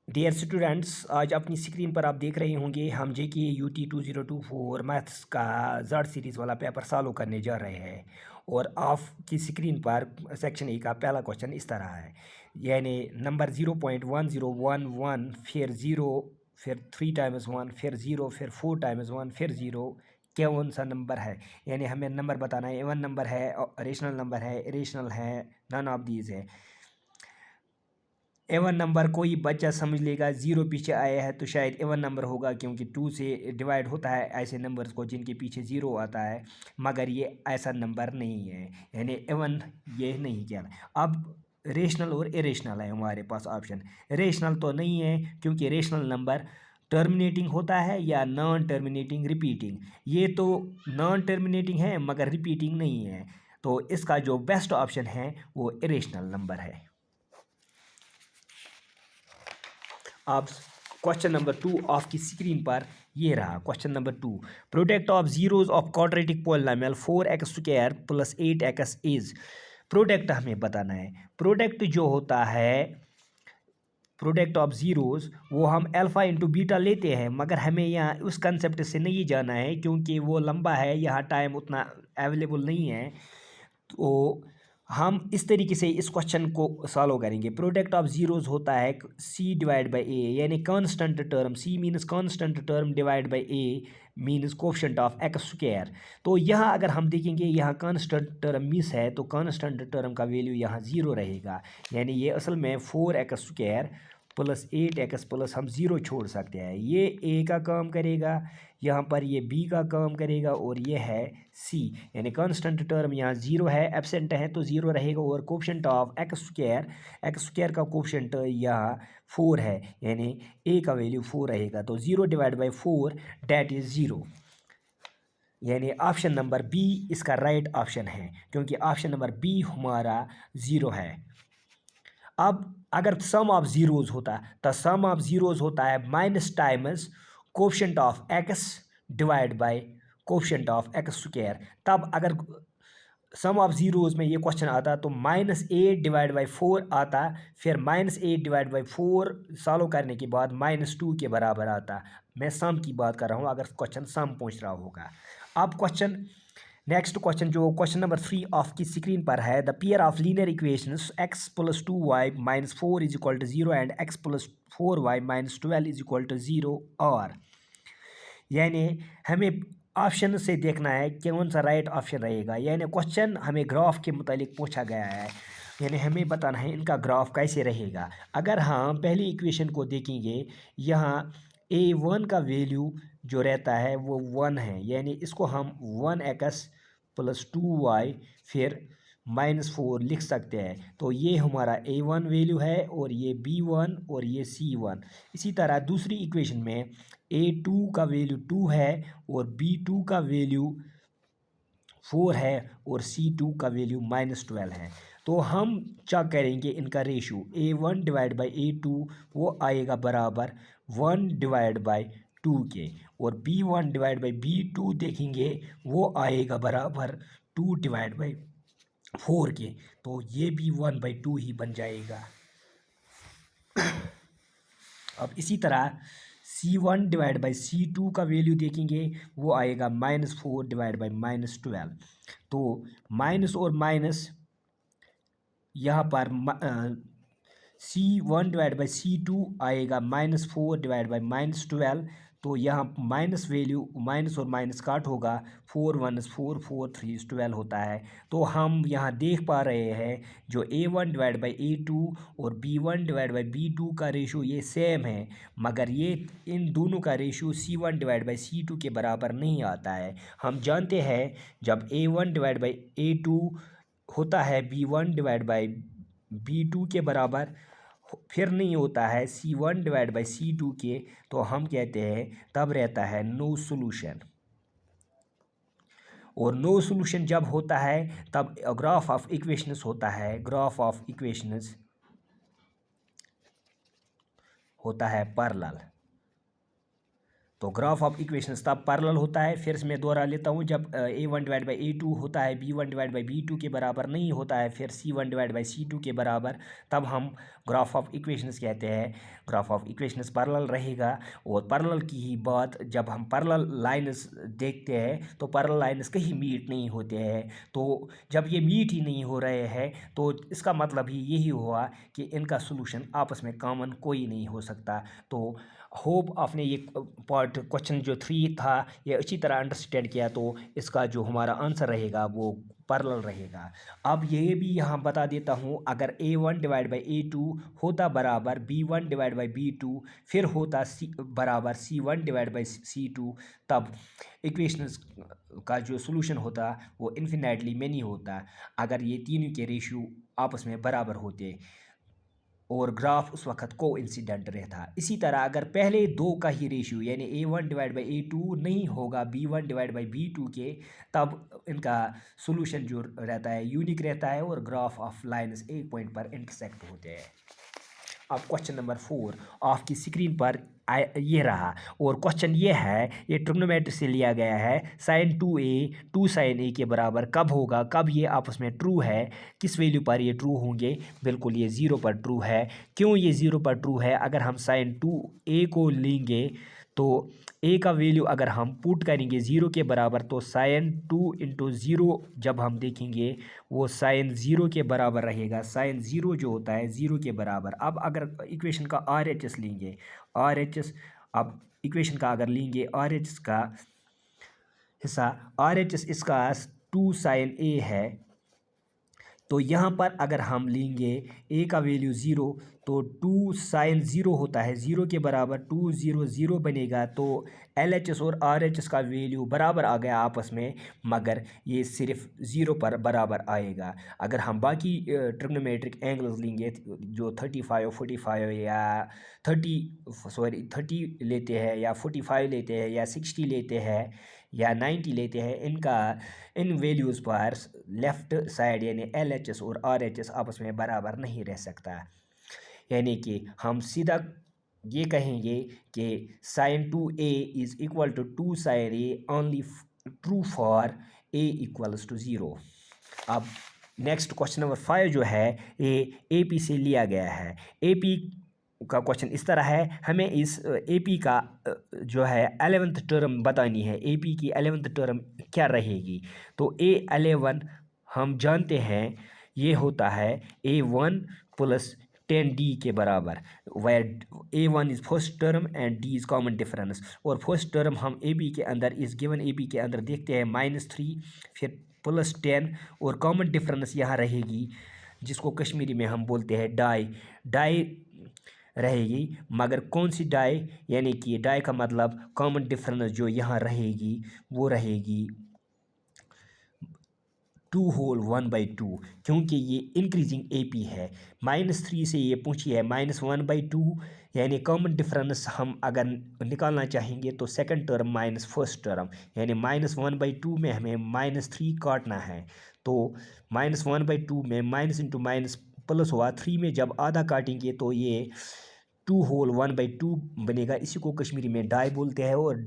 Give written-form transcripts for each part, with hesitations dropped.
Dear students, आज अपनी screen पर आप देख रहे होंगे हम जेके यूटी 2024 मैथ्स का ज़ड सीरीज़ वाला पेपर सॉल्व करने जा रहे हैं। और आपकी स्क्रीन पर सेक्शन ए का पहला क्वेश्चन इस तरह है, यानी नंबर 0.1011 फिर 0 फिर 3 टाइम्स 1 फिर 0 फिर 4 टाइम्स 1 फिर 0 कौन सा नंबर है। यानी हमें नंबर बताना है, इवन नंबर है, रेशनल नंबर है, इरेशनल है, नन ऑफ दीज है। एवन नंबर कोई बच्चा समझ लेगा, ज़ीरो पीछे आया है तो शायद एवन नंबर होगा, क्योंकि 2 से डिवाइड होता है ऐसे नंबर्स को जिनके पीछे ज़ीरो आता है, मगर ये ऐसा नंबर नहीं है, यानी एवन ये नहीं क्या। अब रेशनल और इरेशनल है हमारे पास ऑप्शन। रेशनल तो नहीं है, क्योंकि रेशनल नंबर टर्मिनेटिंग होता है या नॉन टर्मिनेटिंग रिपीटिंग। ये तो नॉन टर्मिनेटिंग है मगर रिपीटिंग नहीं है, तो इसका जो बेस्ट ऑप्शन है वो इरेशनल नंबर है। अब क्वेश्चन नंबर 2 आपकी स्क्रीन पर ये रहा। Question number 2, product of zeros of quadratic polynomial 4x² + 8x is. Product हमें बताना है। प्रोडक्ट जो होता है, प्रोडक्ट ऑफ ज़ीरोज़, वो हम अल्फ़ा इंटू बीटा लेते हैं, मगर हमें यहाँ उस कंसेप्ट से नहीं जाना है क्योंकि वो लंबा है, यहाँ टाइम उतना अवेलेबल नहीं है। तो हम इस तरीके से इस क्वेश्चन को सॉल्व करेंगे। प्रोडक्ट ऑफ जीरोज़ होता है सी डिवाइड बाई ए, यानी constant term, C means constant term divide by A means coefficient of x²। तो यहाँ अगर हम देखेंगे, यहाँ कांस्टेंट टर्म मिस है तो कांस्टेंट टर्म का वैल्यू यहाँ ज़ीरो रहेगा, यानी ये असल में 4x² + 8x प्लस हम ज़ीरो छोड़ सकते हैं। ये ए का काम करेगा, यहाँ पर ये बी का काम करेगा, और ये है सी, यानी कांस्टेंट टर्म यहाँ ज़ीरो है, एब्सेंट है तो ज़ीरो रहेगा। और कोफिशिएंट ऑफ x² का कोफिशिएंट यहाँ 4 है, यानी ए का वैल्यू 4 रहेगा। तो 0 डिवाइड बाई 4 डैट इज़ 0, यानी ऑप्शन नंबर बी इसका राइट ऑप्शन है, क्योंकि ऑप्शन नंबर बी हमारा 0 है। अब अगर सम ऑफ ज़ीरोज़ होता तो सम ऑफ ज़ीरोज़ होता है minus times coefficient of x divide by coefficient of x²। तब अगर सम ऑफ ज़ीरोज़ में ये क्वेश्चन आता तो -8 डिवाइड बाई 4 आता, फिर -8 डिवाइड बाई 4 सॉल्व करने के बाद -2 के बराबर आता। मैं सम की बात कर रहा हूँ, अगर क्वेश्चन सम पूछ रहा होगा। अब क्वेश्चन नेक्स्ट क्वेश्चन जो क्वेश्चन नंबर 3 आपकी स्क्रीन पर है, the pair of linear equations x + 2y - 4 = 0 and x + 4y - 12 = 0 और, यानी हमें ऑप्शन से देखना है कौन सा राइट ऑप्शन रहेगा। यानी क्वेश्चन हमें ग्राफ के मुतालिक पूछा गया है, यानी हमें बताना है इनका ग्राफ कैसे रहेगा। अगर हम पहली इक्वेशन को देखेंगे, यहाँ a1 का वैल्यू जो रहता है वो 1 है, यानी इसको हम 1x + 2y फिर -4 लिख सकते हैं। तो ये हमारा a1 वैल्यू है, और ये b1 और ये c1। इसी तरह दूसरी इक्वेशन में a2 का वैल्यू 2 है, और b2 का वैल्यू 4 है, और c2 का वैल्यू -12 है। तो हम क्या करेंगे, इनका ratio a1 divide by a2 वो आएगा बराबर 1 डिवाइड बाई 2 के, और b1 डिवाइड बाई b2 देखेंगे वो आएगा बराबर 2 डिवाइड बाई 4 के। तो ये भी 1/2 ही बन जाएगा। अब इसी तरह c1 डिवाइड बाई c2 का वैल्यू देखेंगे वो आएगा -4 डिवाइड बाई -12। तो माइनस और माइनस यहाँ पर c1 डिवाइड बाई c2 आएगा -4 डिवाइड बाई -12। तो यहाँ माइनस वैल्यू माइनस और माइनस काट होगा, 4 1 4 4 3 12 होता है। तो हम यहाँ देख पा रहे हैं जो a1 डिवाइड बाई a2 और b1 डिवाइड बाई b2 का रेशो ये सेम है, मगर ये इन दोनों का ratio c1 divide by c2 के बराबर नहीं आता है। हम जानते हैं जब a1 डिवाइड बाई a2 होता है b1 डिवाइड बाई b2 के बराबर, फिर नहीं होता है c1 डिवाइड बाई c2 के, तो हम कहते हैं तब रहता है नो सॉल्यूशन। और नो सॉल्यूशन जब होता है तब ग्राफ ऑफ इक्वेशंस होता है, ग्राफ ऑफ इक्वेशंस होता है पैरेलल। तो ग्राफ ऑफ इक्वेशंस तब पैरेलल होता है। फिर से मैं दोहरा लेता हूँ, जब A1/A2 होता है B1/B2 के बराबर नहीं होता है, फिर C1/C2 के बराबर, तब हम ग्राफ ऑफ इक्वेशंस कहते हैं। ग्राफ ऑफ इक्वेशंस पैरेलल रहेगा। और पैरेलल की ही बात, जब हम पैरेलल लाइन्स देखते हैं तो पैरेलल लाइन्स कहीं मीट नहीं होते हैं। तो जब ये मीट ही नहीं हो रहे हैं तो इसका मतलब ही यही हुआ कि इनका सोल्यूशन आपस में कॉमन कोई नहीं हो सकता। तो होप आपने ये पार्ट क्वेश्चन जो 3 था ये अच्छी तरह अंडरस्टैंड किया। तो इसका जो हमारा आंसर रहेगा वो पैरेलल रहेगा। अब ये भी यहाँ बता देता हूँ, अगर A1/A2 होता बराबर B1/B2, फिर होता बराबर C1/C2, तब इक्वेशंस का जो सोल्यूशन होता वो इन्फिनेटली मैनी होता, अगर ये तीनों के रेशियो आपस में बराबर होते और ग्राफ उस वक्त को इंसिडेंट रहता। इसी तरह अगर पहले दो का ही रेशियो यानी A1/A2 नहीं होगा B1/B2 के, तब इनका सोल्यूशन जो रहता है यूनिक रहता है और ग्राफ ऑफ लाइन्स एक पॉइंट पर इंटरसेक्ट होते हैं। अब क्वेश्चन नंबर 4 आपकी स्क्रीन पर ये रहा, और क्वेश्चन ये है, ये ट्रिग्नोमेट्री से लिया गया है। sin 2a 2 sin a के बराबर कब होगा, कब ये आपस में ट्रू है, किस वैल्यू पर ये ट्रू होंगे। बिल्कुल ये 0 पर ट्रू है। क्यों ये 0 पर ट्रू है, अगर हम sin 2a को लेंगे तो a का वैल्यू अगर हम पुट करेंगे 0 के बराबर, तो sin 2 × 0 जब हम देखेंगे वो sin 0 के बराबर रहेगा। sin 0 जो होता है 0 के बराबर। अब अगर इक्वेशन का RHS लेंगे, RHS, अब इक्वेशन का अगर लेंगे RHS का हिस्सा, RHS इसका 2 sin a है। तो यहाँ पर अगर हम लेंगे a का वैल्यू 0, तो 2 sin 0 होता है 0 के बराबर, 2 0 0 बनेगा। तो LHS और RHS का वैल्यू बराबर आ गया आपस में, मगर ये सिर्फ 0 पर बराबर आएगा। अगर हम बाकी ट्रिग्नोमेट्रिक एंगल्स लेंगे जो 35 45 या 30 लेते हैं, या 45 लेते हैं, या 60 लेते हैं, या 90 लेते हैं, इन वैल्यूज़ पर लेफ़्ट साइड यानी LHS और RHS आपस में बराबर नहीं रह सकता। यानी कि हम सीधा ये कहेंगे कि sin 2a is equal to 2 sin a only true for a equals to 0। अब नेक्स्ट क्वेश्चन नंबर 5 जो है ये AP से लिया गया है। AP का क्वेश्चन इस तरह है, हमें इस AP का जो है 11th टर्म बतानी है। AP की 11th टर्म क्या रहेगी। तो A11 हम जानते हैं ये होता है A1 + 10D के बराबर, where A1 is first term and D is common difference. और फर्स्ट टर्म हम AB के अंदर, इस गिवन AB के अंदर देखते हैं -3, फिर +10, और कॉमन डिफरेंस यहाँ रहेगी जिसको कश्मीरी में हम बोलते हैं डाई रहेगी। मगर कौन सी डाई, यानी कि डाई का मतलब कॉमन डिफरेंस जो यहाँ रहेगी वो रहेगी 2 होल 1/2, क्योंकि ये इंक्रीजिंग AP है। -3 से ये पूछी है -1/2, यानी कॉमन डिफरेंस हम अगर निकालना चाहेंगे तो second term minus first term, यानी -1/2 में हमें -3 काटना है। तो -1/2 में माइनस इंटू माइनस प्लस हुआ, 3 में जब आधा काटेंगे तो ये 2 होल 1/2 बनेगा। इसी को कश्मीरी में डाई बोलते हैं। और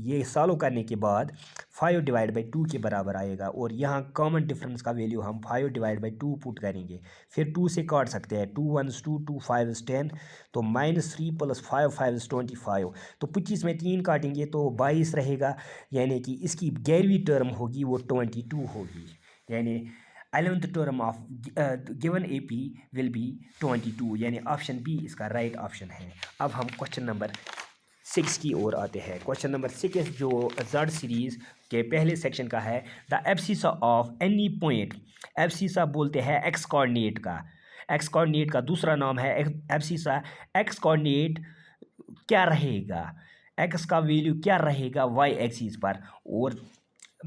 ये सॉल्व करने के बाद 5/2 के बराबर आएगा, और यहाँ कॉमन डिफरेंस का वैल्यू हम 5/2 पुट करेंगे। फिर 2 से काट सकते हैं, 2 1 2, 2 5 10, तो -3 + 5 5 25। तो 25 में 3 काटेंगे तो 22 रहेगा, यानी कि इसकी 11वीं टर्म होगी वो 22 होगी। यानी 11th term of given AP will be 22, यानी ऑप्शन बी इसका राइट ऑप्शन है। अब हम क्वेश्चन नंबर 6 की ओर आते हैं। क्वेश्चन नंबर 6 जो ज़ड सीरीज़ के पहले सेक्शन का है, the abscissa of any point. Abscissa बोलते हैं एक्स कोऑर्डिनेट का, एक्स कोऑर्डिनेट का दूसरा नाम है एब्सिसा। एक्स कोऑर्डिनेट क्या रहेगा, एक्स का वैल्यू क्या रहेगा वाई एक्सिस पर। और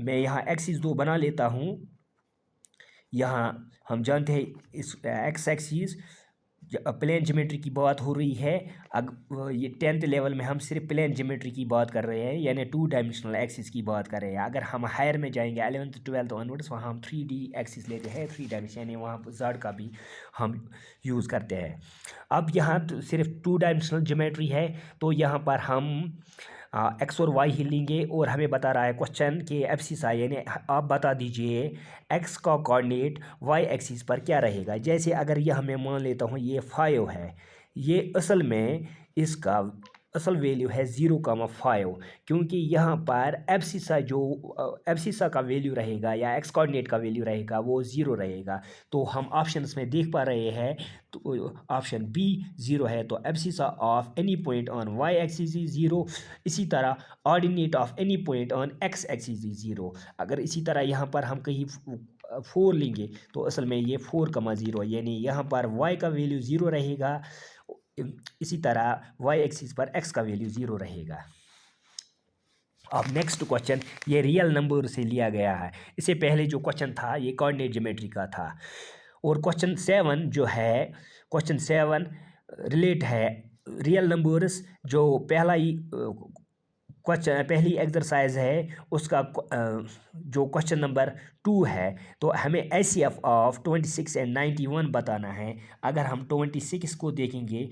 मैं यहाँ एक्सिस 2 बना लेता हूँ। यहाँ हम जानते हैं इस एक्स एक्सिस प्लेन ज्योमेट्री की बात हो रही है। ये 10th लेवल में हम सिर्फ प्लेन ज्योमेट्री की बात कर रहे हैं, यानी 2 डायमेंशनल एक्सिस की बात कर रहे हैं। अगर हम हायर में जाएंगे 11th 12th ऑनवर्ड्स, वहाँ हम 3D एक्सिस लेते हैं, 3 डायमेंशन, यानी वहाँ जेड का भी हम यूज़ करते हैं। अब यहाँ तो सिर्फ 2 डायमेंशनल ज्योमेट्री है, तो यहाँ पर हम एक्स और वाई ही लेंगे। और हमें बता रहा है क्वेश्चन कि एब्सिसा, यानी आप बता दीजिए एक्स का कोऑर्डिनेट वाई एक्सिस पर क्या रहेगा। जैसे अगर यह मैं मान लेता हूँ ये 5 है, ये असल में इसका असल वैल्यू है 0,5, क्योंकि यहाँ पर एब्सिसा का वैल्यू रहेगा या एक्स कोऑर्डिनेट का वैल्यू रहेगा वो 0 रहेगा। तो हम ऑप्शंस में देख पा रहे हैं, तो ऑप्शन बी 0 है, तो abscissa of any point on Y axis is 0। इसी तरह ordinate of any point on X axis is 0। अगर इसी तरह यहाँ पर हम कहीं 4 लेंगे, तो असल में ये 4,0, यानी यहाँ पर y का वैल्यू 0 रहेगा। इसी तरह y एक्सिस पर x का वैल्यू 0 रहेगा। अब नेक्स्ट क्वेश्चन ये रियल नंबर से लिया गया है। इससे पहले जो क्वेश्चन था ये कोऑर्डिनेट ज्योमेट्री का था। और क्वेश्चन 7 जो है, क्वेश्चन 7 रिलेट है रियल नंबर्स। जो पहला ही क्वेश्चन, पहली एक्सरसाइज है उसका जो क्वेश्चन नंबर 2 है, तो हमें एचसीएफ ऑफ 26 एंड 91 बताना है। अगर हम 26 को देखेंगे,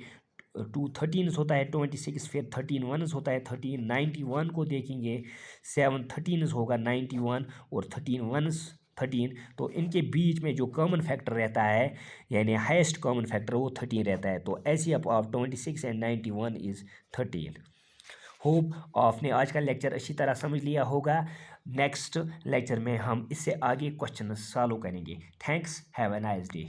2 13 होता है 26, फिर 13 1 होता है 13, 91 को देखेंगे 7 13 होगा 91, और 13 1 13, तो इनके बीच में जो कॉमन फैक्टर रहता है, यानी हाईएस्ट कॉमन फैक्टर, वो 13 रहता है। तो HCF of 26 and 91 is 13। Hope आपने आज का लेक्चर अच्छी तरह समझ लिया होगा। नेक्स्ट लेक्चर में हम इससे आगे क्वेश्चन सॉल्व करेंगे। Thanks, have a nice day.